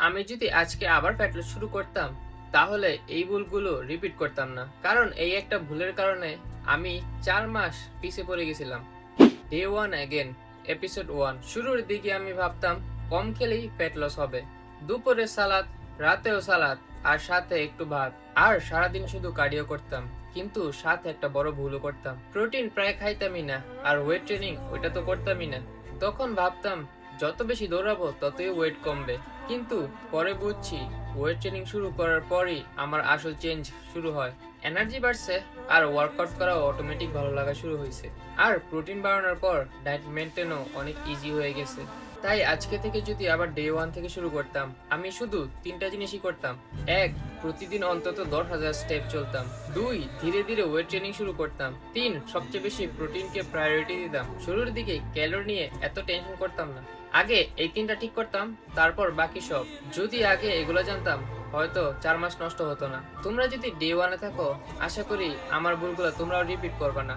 আমি যদি আজকে আবার ফ্যাট লস শুরু করতাম তাহলে এই ভুলগুলো রিপিট করতাম না, কারণ এই একটা ভুলের কারণে আমি 4 মাস পিছিয়ে পড়ে গেছিলাম। Day one again, episode 1। শুরুর দিকে আমি ভাবতাম কম খেলেই ফ্যাট লস হবে, দুপুরে সালাদ, রাতেও সালাদ, আর সাথে একটু ভাত, আর সারাদিন শুধু কার্ডিও করতাম। কিন্তু সাথে একটা বড় ভুলও করতাম, প্রোটিন প্রায় খাইতামই না, আর ওয়েট ট্রেনিং ওইটা তো করতামই না। তখন ভাবতাম যত বেশি দৌড়াবো ততই ওয়েট কমবে, কিন্তু পরে বুঝছি ওয়েট ট্রেনিং শুরু করার পরই আমার আসল চেঞ্জ শুরু হয়। এনার্জি বাড়ছে, আর ওয়ার্কআউট করা অটোমেটিক ভালো লাগা শুরু হয়েছে। আর প্রোটিন বাড়ানোর পর ডায়েট মেনটেনও অনেক ইজি হয়ে গেছে। তাই আজকে থেকে যদি আবার ডে ওয়ান থেকে শুরু করতাম, আমি শুধু 3টা জিনিসই করতাম। 1, প্রতিদিন অন্তত 10,000 স্টেপ চলতাম। 2, ধীরে ধীরে ওয়েট ট্রেনিং শুরু করতাম। 3, সবচেয়ে বেশি প্রোটিনকে প্রায়োরিটি দিতাম। শুরুর দিকে ক্যালোরি নিয়ে এত টেনশন করতাম না। আগে এই 3টা ঠিক করতাম, তারপর বাকি সব। যদি আগে এগুলো জানতাম, হয়তো 4 মাস নষ্ট হতো না। তোমরা যদি ডে ওয়ানে থাকো, আশা করি আমার ভুলগুলো তোমরাও রিপিট করবে না।